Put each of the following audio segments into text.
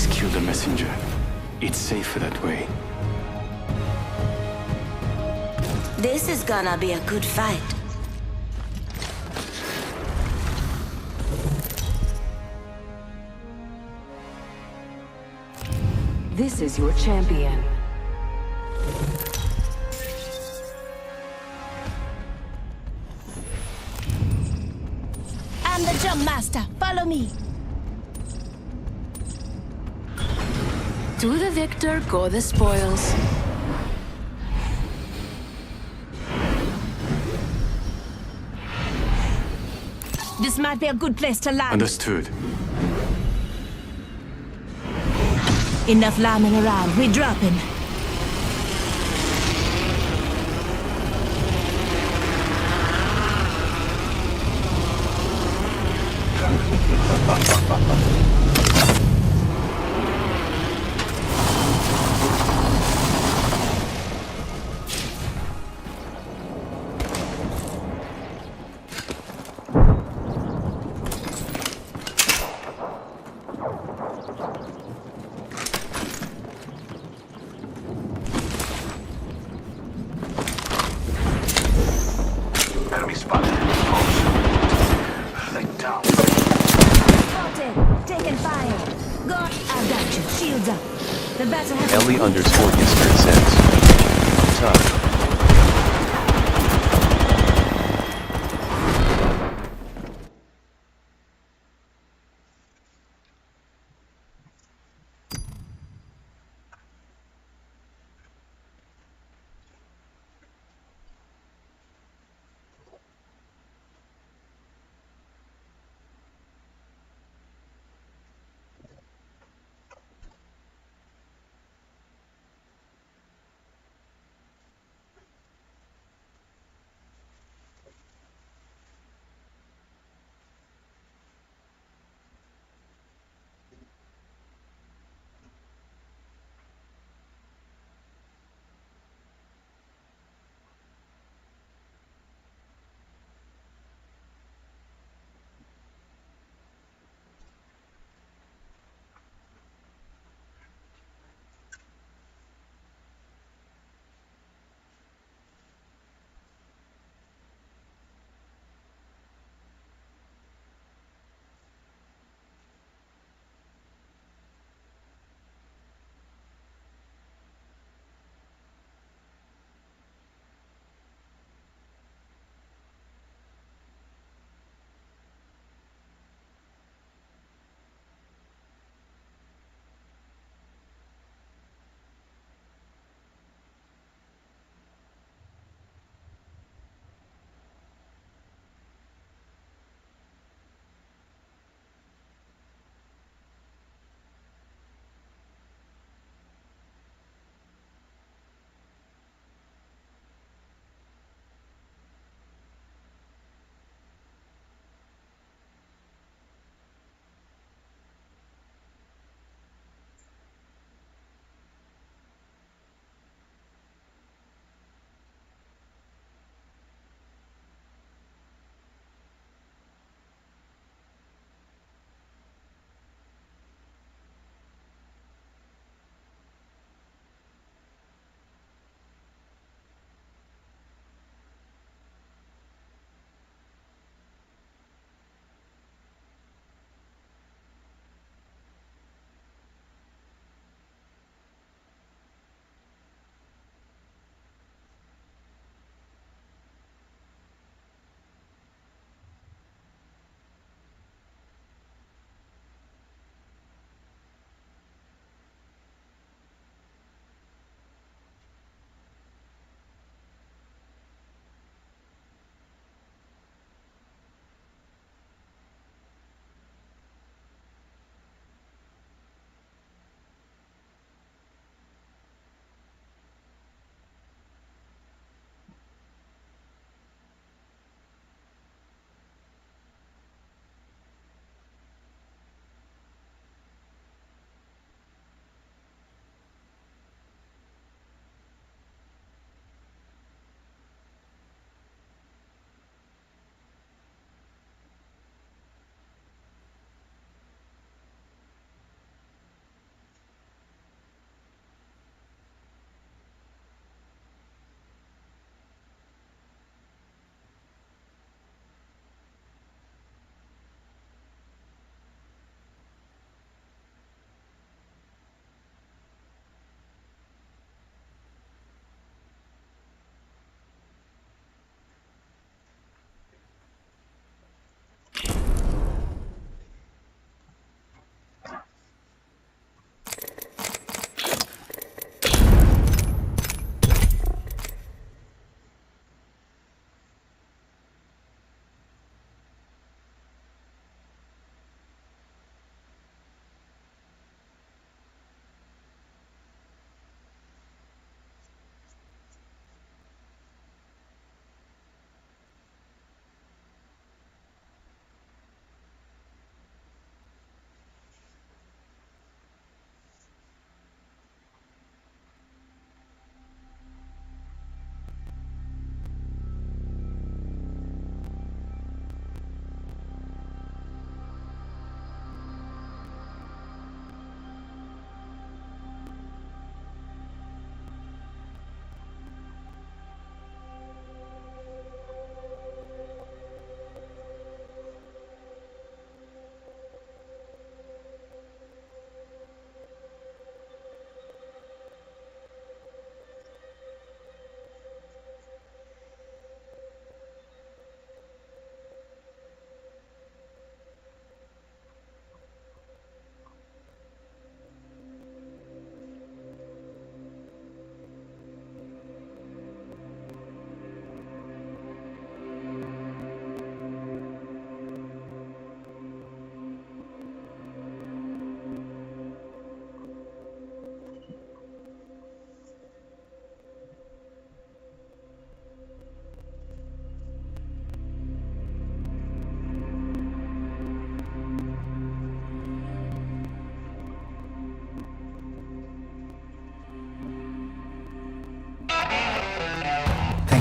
always kill the messenger. It's safer that way. This is gonna be a good fight. This is your champion. I'm the jump master. Follow me. To the victor go the spoils. This might be a good place to land. Understood. Enough lambing around. We're dropping. Enemy spotted. Lay down. Spotted. Taking fire. God, I've got you. Shields up. The battle has... Ellie_Eastern says. Tough.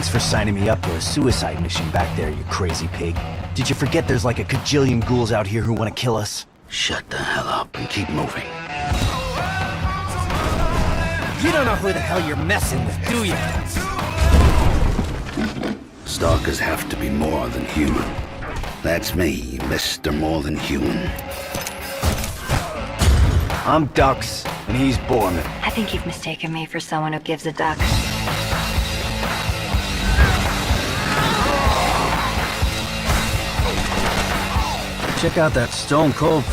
Thanks for signing me up for a suicide mission back there, you crazy pig. Did you forget there's like a cajillion ghouls out here who want to kill us? Shut the hell up and keep moving. You don't know who the hell you're messing with, do you? Stalkers have to be more than human. That's me, Mr. More Than Human. I'm Dux, and he's Borman. I think you've mistaken me for someone who gives a duck. Check out that stone cold.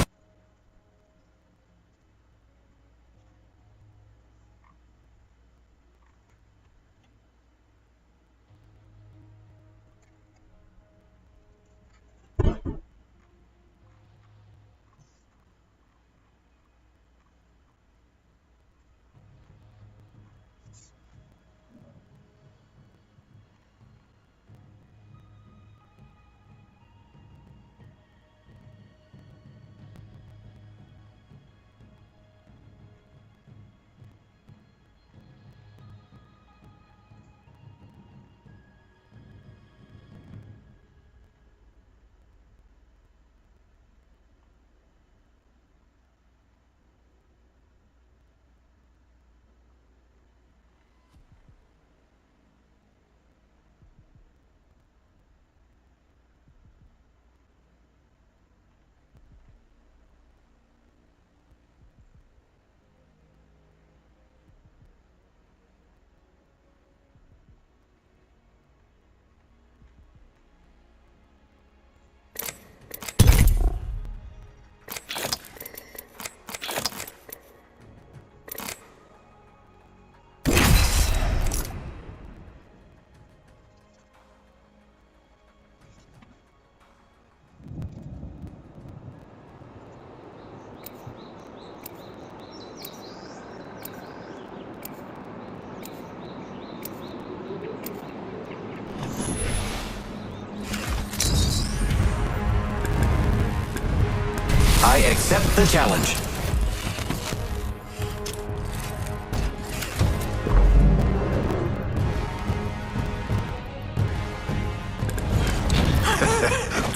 I accept the challenge.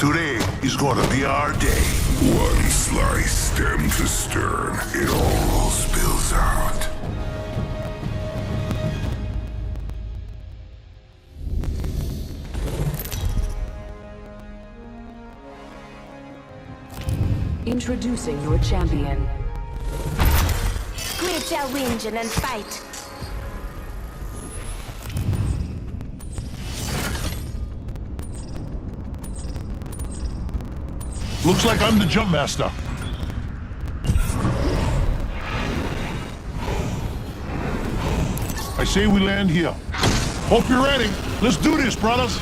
Today is gonna be our day. One slice, stem to stern, it all spills out. Introducing your champion. Quit your whinging and fight. Looks like I'm the jump master. I say we land here. Hope you're ready. Let's do this, brothers.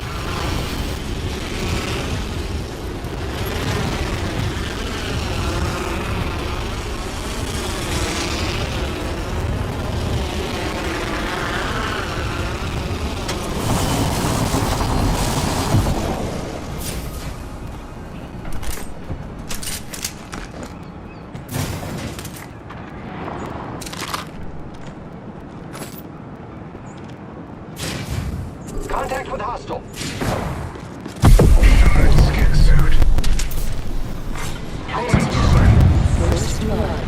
Contact with hostile. Skin suit. First blood.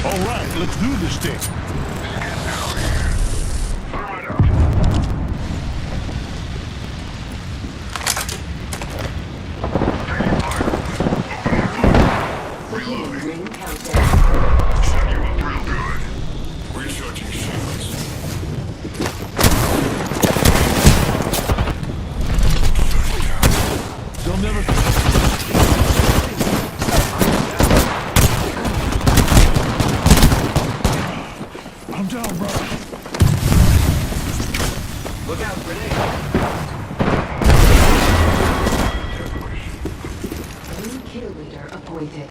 All right, let's do this thing. Ring countdown. Set you up real good. Recharging shields. They'll never. I'm down, bro. Look out, grenade. New kill leader appointed.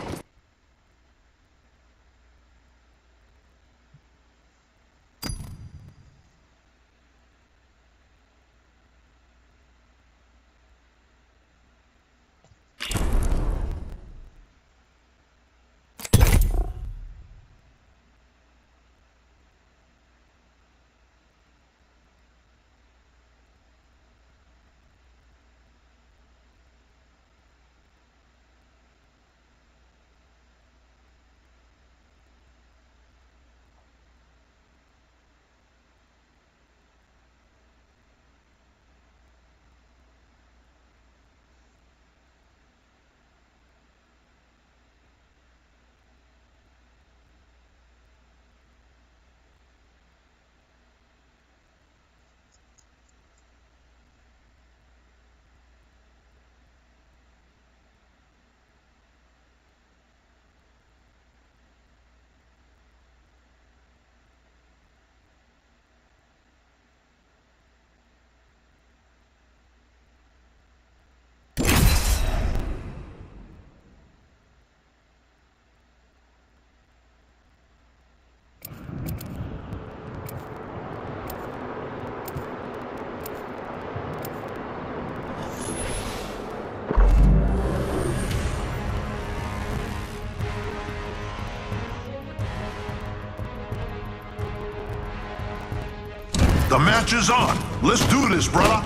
The match is on. Let's do this, brother.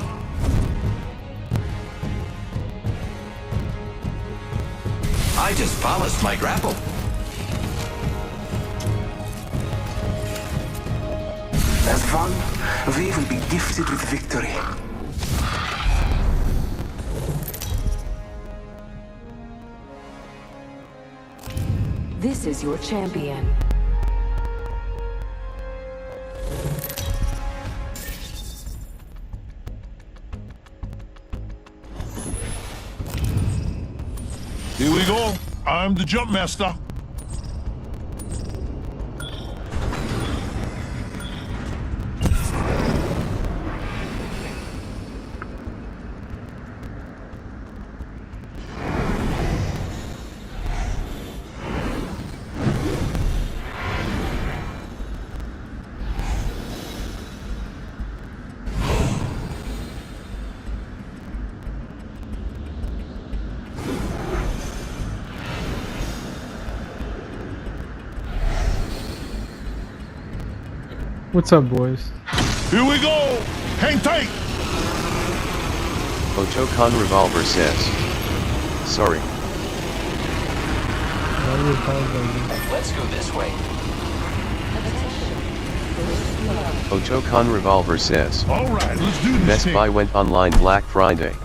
I just polished my grapple. As one, we will be gifted with victory. This is your champion. Here we go. I'm the jump master. What's up, boys? Here we go. Hang tight. Otokon Revolver says. Sorry. Why do you apologize? Let's go this way. Otokon Revolver says. All right, let's do this Best thing. Buy went online Black Friday.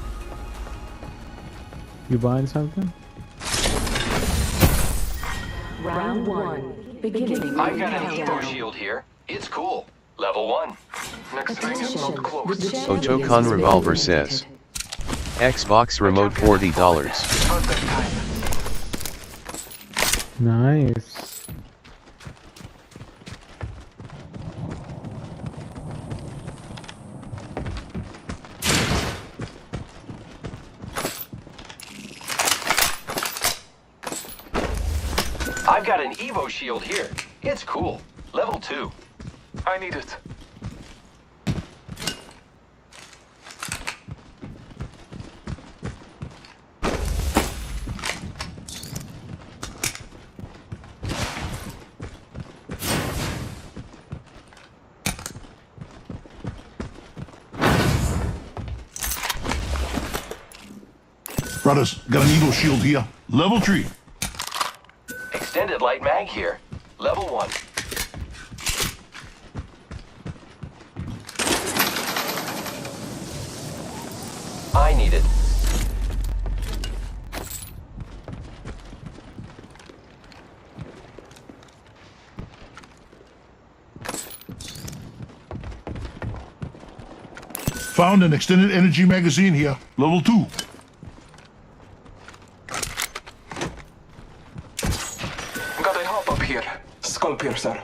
You buying something? Round one. Beginning. I've got an Evo shield here. It's cool. Level 1. Otokon Revolver says. Xbox remote $40. Nice. I've got an Evo shield here. It's cool. Level 2. I need it. Brothers, got an Eagle shield here. Level 3. Extended light mag here. Level 1. I need it. Found an extended energy magazine here. Level 2. Got a hop up here. Skull piercer.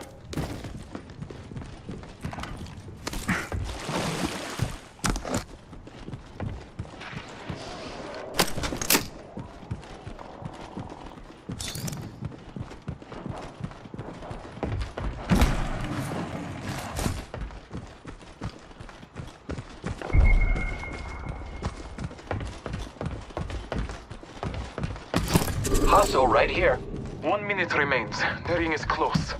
Hostile right here. 1 minute remains. The ring is close.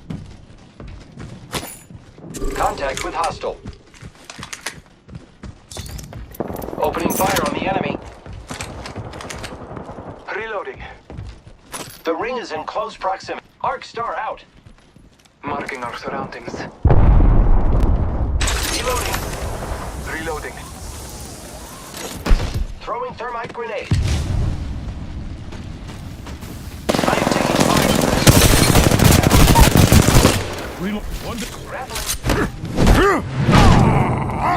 Contact with hostile. Opening fire on the enemy. Reloading. The ring is in close proximity. Arc star out. Marking our surroundings. Reloading. Reloading. Throwing thermite grenade. Reload.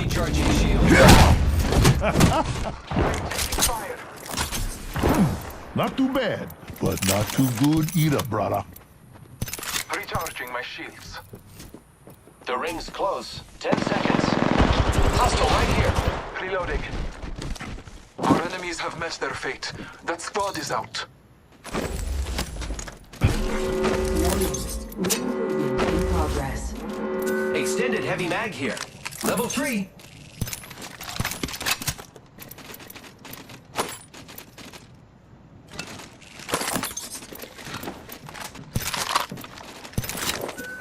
Recharging shield. Fire. Not too bad, but not too good either, brother. Recharging my shields. The ring's close. 10 seconds. Hostile right here. Reloading. Our enemies have met their fate. That squad is out. In progress. Extended heavy mag here. Level 3.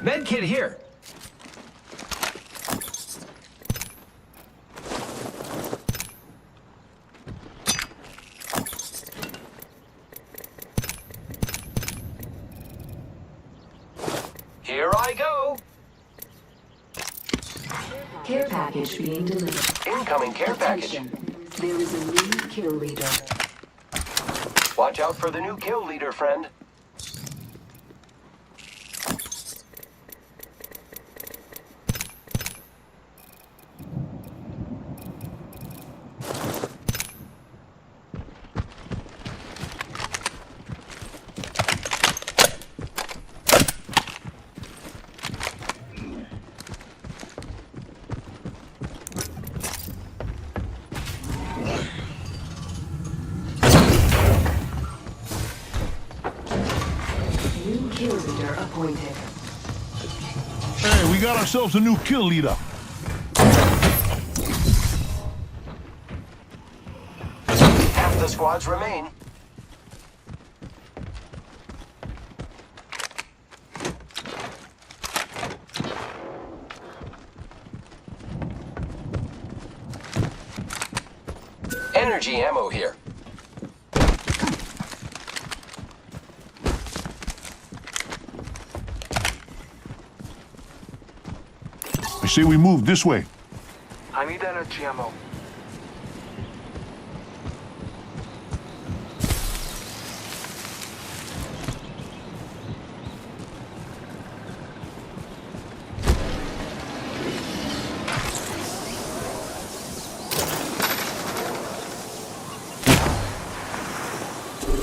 Medkit here. I go. Care package being delivered. Incoming care package. Attention. There is a new kill leader. Watch out for the new kill leader, friend. New kill leader appointed. Hey, we got ourselves a new kill leader. Half the squads remain. Energy ammo here. I say we move this way. I need energy ammo.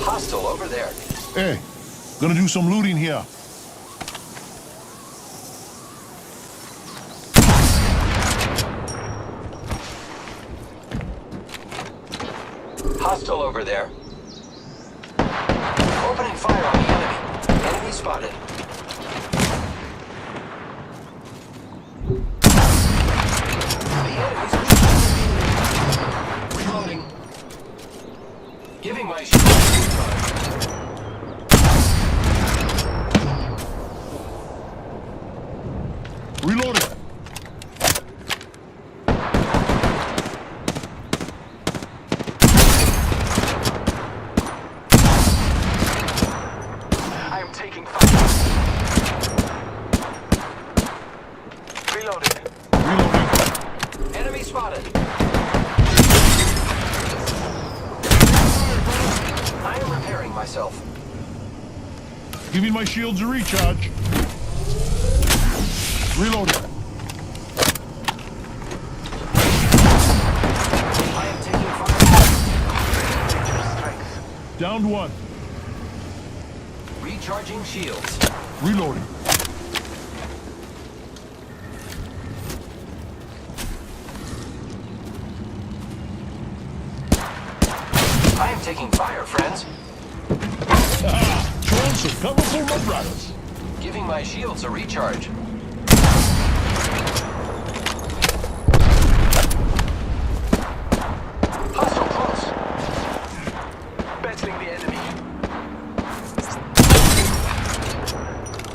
Hostile over there. Hey, gonna do some looting here. Hostile over there. Opening fire on the enemy. Enemy spotted. The enemy's reloading. Giving my shield a recharge. Reloading. I am taking fire. Reloading. Reloading. Enemy spotted. I am repairing myself. Giving my shields a recharge. Reloading. I am taking fire. Strength. Downed one. Recharging shields. Reloading. I am taking fire, friends. Throwing some cover for my brothers. Giving my shields a recharge. Hostile close. Battling the enemy.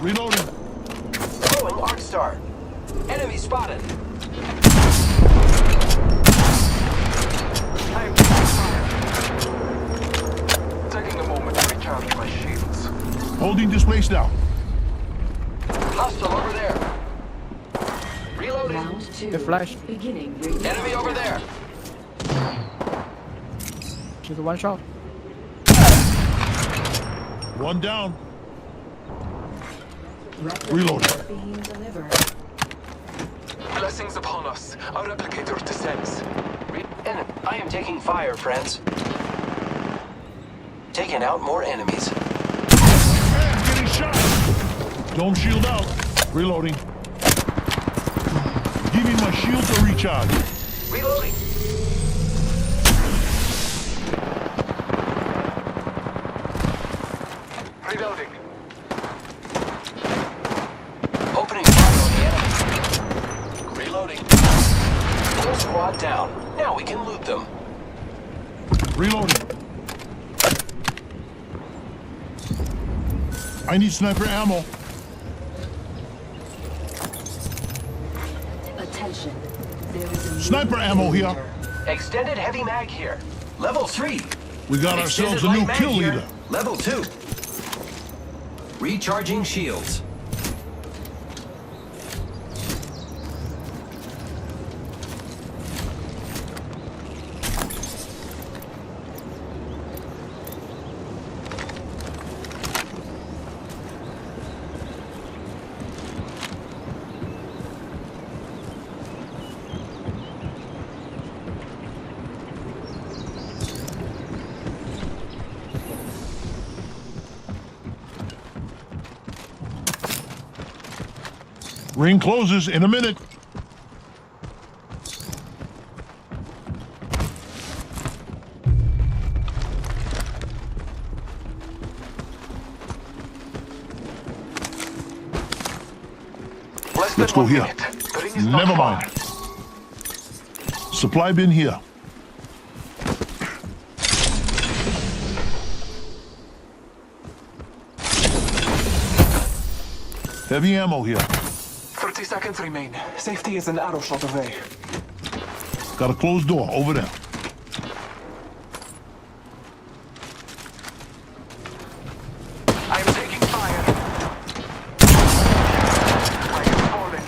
Reloading. Throwing arc star. Enemy spotted. I am taking fire. Taking a moment to recharge my shields. Holding this place down. Hostile over there. Reloading. Round two. The flash. Beginning ring. Enemy over there. She's a one shot. One down. Replicator being delivered. Blessings upon us. Our replicator descends. I am taking fire, friends. Taking out more enemies. Man, getting shot. Don't shield out. Reloading. Giving my shields a recharge. Reloading. Reloading. Opening fire on the enemy. Reloading. Full squad down. Now we can loot them. Reloading. I need sniper ammo. Attention. There is a new Sniper ammo here. leader. Extended heavy mag here. Level 3. We got Extended ourselves a new light mag kill here. leader. Level 2. Recharging shields. Ring closes in a minute. Less Let's than go 1 here. minute. The ring is not Never far. mind. Supply bin here. Heavy ammo here. 30 seconds remain. Safety is an arrow shot away. Got a closed door over there. I am taking fire. I am falling.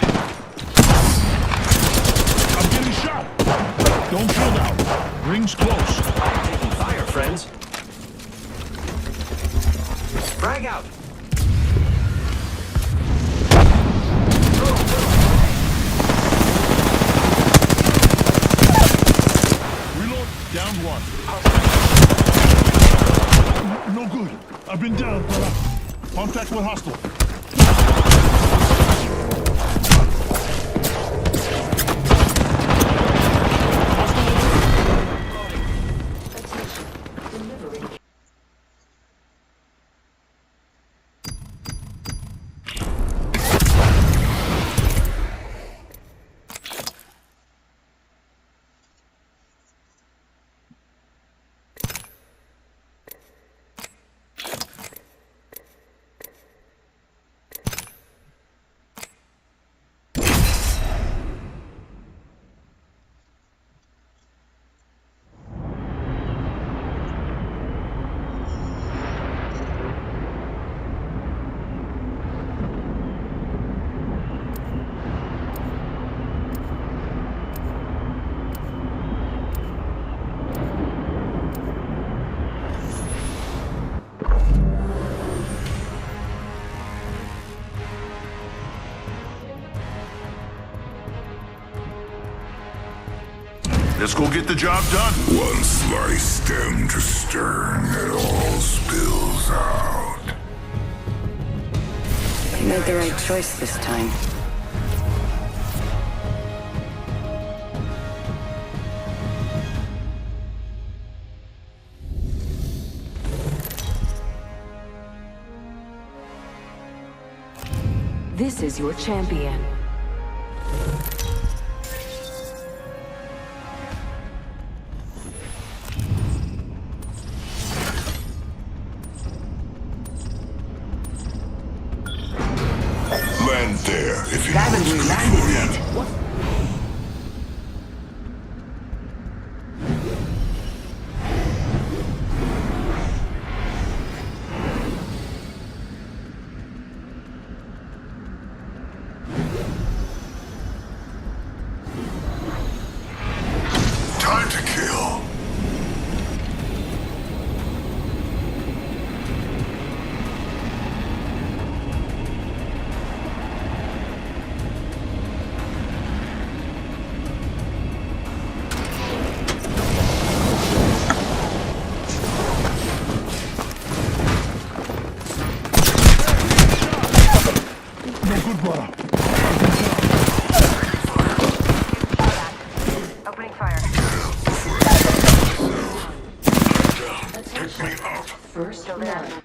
I'm getting shot. Don't shoot now. Ring's close. I'm taking fire, friends. Frag out. Reload. Down one. No good. I've been down, brother. Contact with hostile. Let's go get the job done. One slice stem to stern, it all spills out. You made the right choice this time. This is your champion. Land there if you know what's good for you. Time to kill. No good, brother. Opening fire. Pick me up. First blood.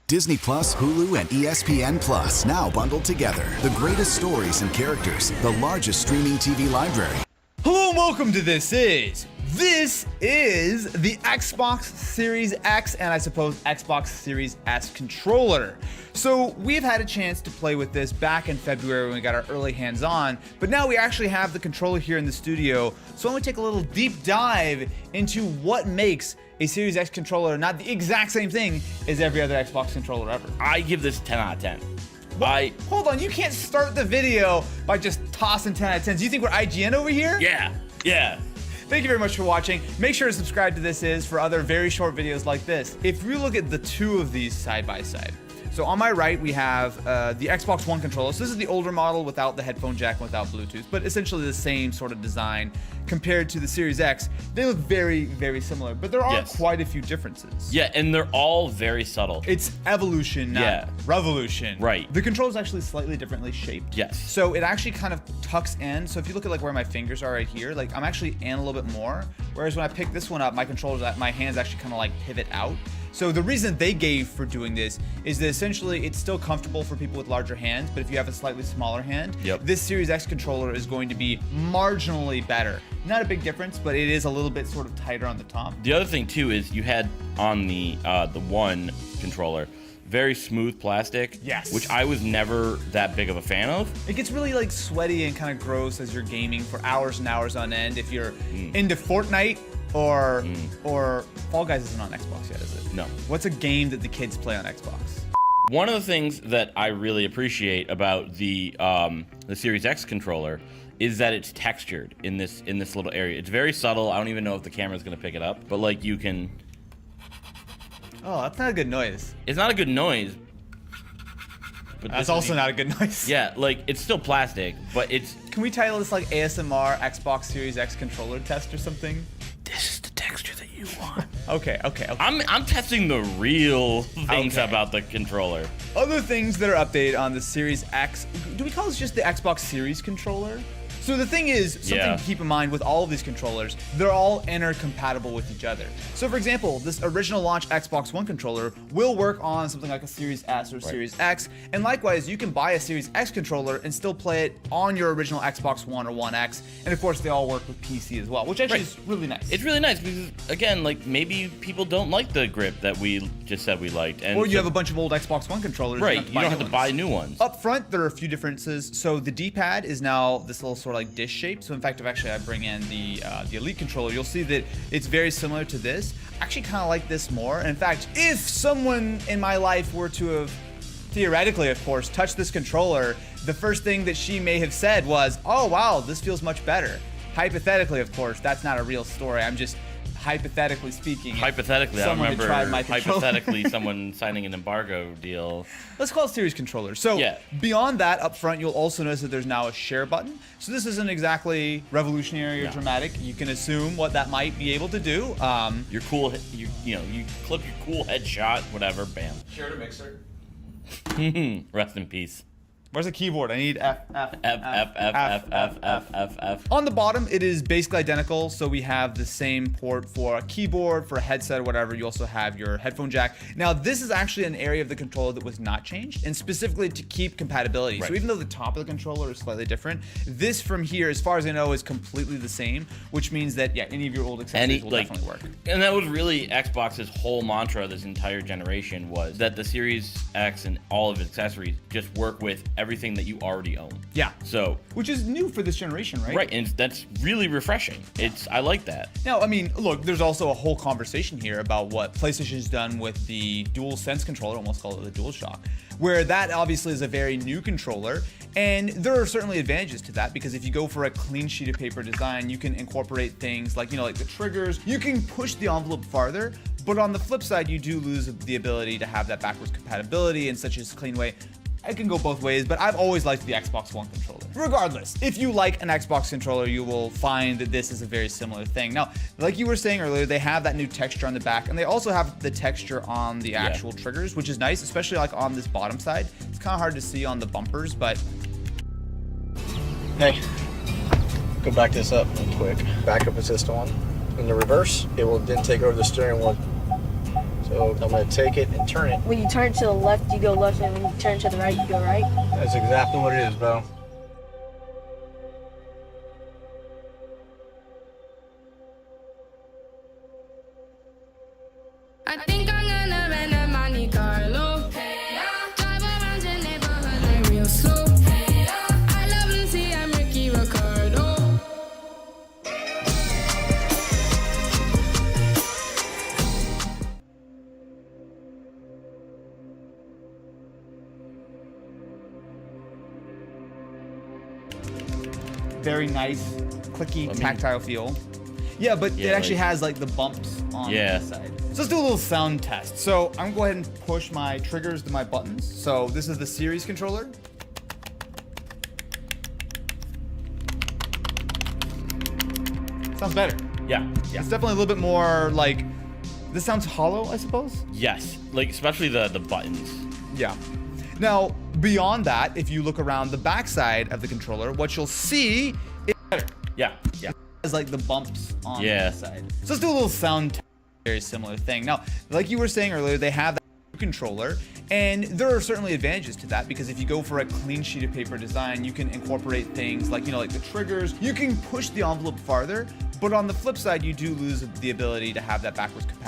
Disney Plus, Hulu, and ESPN Plus now bundled together. The greatest stories and characters, the largest streaming TV library. Hello and welcome to This Is the Xbox Series X and I suppose Xbox Series S controller. So we've had a chance to play with this back in February when we got our early hands on, but now we actually have the controller here in the studio. So I want to take a little deep dive into what makes a Series X controller not the exact same thing as every other Xbox controller ever. I give this 10 out of 10. Hold on, you can't start the video by just tossing 10 out of 10s. Do you think we're IGN over here? Yeah. Thank you very much for watching. Make sure to subscribe to This Is for other very short videos like this. If you look at the two of these side by side, so on my right we have the Xbox One controller. So this is the older model without the headphone jack and without Bluetooth, but essentially the same sort of design compared to the Series X. They look very, very similar, but there are quite a few differences. Yeah, and they're all very subtle. It's evolution, not revolution. Right. The controller is actually slightly differently shaped. Yes. So it actually kind of tucks in. So if you look at like where my fingers are right here, like I'm actually in a little bit more. Whereas when I pick this one up, my hands actually kind of like pivot out. So the reason they gave for doing this is that essentially it's still comfortable for people with larger hands, but if you have a slightly smaller hand, this Series X controller is going to be marginally better. Not a big difference, but it is a little bit sort of tighter on the top. The other thing too is you had on the One controller very smooth plastic, which I was never that big of a fan of. It gets really like sweaty and kind of gross as you're gaming for hours and hours on end. If you're into Fortnite or Fall Guys isn't on Xbox yet, is it? No. What's a game that the kids play on Xbox? One of the things that I really appreciate about the Series X controller is that it's textured in this little area. It's very subtle. I don't even know if the camera's gonna pick it up, but like you can. Oh, that's not a good noise. It's not a good noise. But that's also not a good noise. Yeah, like it's still plastic, but it's. Can we title this like ASMR Xbox Series X controller test or something? This is the texture that you want. Okay. I'm testing the real things about the controller. Other things that are updated on the Series X. Do we call this just the Xbox Series controller? So the thing is, something to keep in mind with all of these controllers, they're all intercompatible with each other. So for example, this original launch Xbox One controller will work on something like a Series S or Series X, and likewise, you can buy a Series X controller and still play it on your original Xbox One or One X, and of course they all work with PC as well, which actually is really nice. It's really nice because, again, like maybe people don't like the grip that we just said we liked. And or you have a bunch of old Xbox One controllers. Right, you don't have to buy new ones. Up front, there are a few differences. So the D-pad is now this little sort of like dish shape. So in fact, if actually I bring in the Elite controller, you'll see that it's very similar to this. I actually kind of like this more. And in fact, if someone in my life were to have, theoretically of course, touched this controller, the first thing that she may have said was, oh wow, this feels much better. Hypothetically, of course, that's not a real story. I'm just hypothetically speaking. Hypothetically, I remember hypothetically someone signing an embargo deal. Let's call it Series controller. So beyond that, up front, you'll also notice that there's now a share button. So this isn't exactly revolutionary or dramatic. You can assume what that might be able to do. Your cool, you clip your cool headshot, whatever, bam. Share to mixer. Rest in peace. Where's the keyboard? I need F. F. On the bottom, it is basically identical. So we have the same port for a keyboard, for a headset, or whatever. You also have your headphone jack. Now, this is actually an area of the controller that was not changed, and specifically to keep compatibility. So even though the top of the controller is slightly different, this from here, as far as I know, is completely the same, which means that, any of your old accessories will definitely work. And that was really Xbox's whole mantra this entire generation, was that the Series X and all of its accessories just work with everything that you already own. Yeah. So, which is new for this generation, right? Right, and that's really refreshing. I like that. Now, I mean, look, there's also a whole conversation here about what PlayStation's done with the DualSense controller, almost call it the DualShock, where that obviously is a very new controller, and there are certainly advantages to that, because if you go for a clean sheet of paper design, you can incorporate things like, like the triggers, you can push the envelope farther, but on the flip side, you do lose the ability to have that backwards compatibility in such a clean way. It can go both ways, but I've always liked the Xbox One controller. Regardless, if you like an Xbox controller, you will find that this is a very similar thing. Now, like you were saying earlier, they have that new texture on the back, and they also have the texture on the actual triggers, which is nice, especially like on this bottom side. It's kind of hard to see on the bumpers, but... Hey, go back this up real quick. Back up assist on. In the reverse, it will then take over the steering wheel. So I'm gonna take it and turn it. When you turn to the left, you go left, and when you turn to the right, you go right. That's exactly what it is, bro. I think I'm gonna rent a Monte Carlo. Drive around your neighborhood like real slow. I love Lucy, I'm Ricky Ricardo. Very nice, clicky, tactile feel. Yeah, but it actually has like the bumps on the side. So let's do a little sound test. So I'm gonna go ahead and push my triggers to my buttons. So this is the series controller. Sounds better. Yeah. It's definitely a little bit more like, this sounds hollow, I suppose? Yes, like especially the buttons. Yeah. Now, beyond that, if you look around the backside of the controller, what you'll see is better. Yeah. It's like the bumps on the side. So let's do a little sound test. Very similar thing. Now, like you were saying earlier, they have that controller, and there are certainly advantages to that, because if you go for a clean sheet of paper design, you can incorporate things like, like the triggers. You can push the envelope farther, but on the flip side, you do lose the ability to have that backwards compatibility.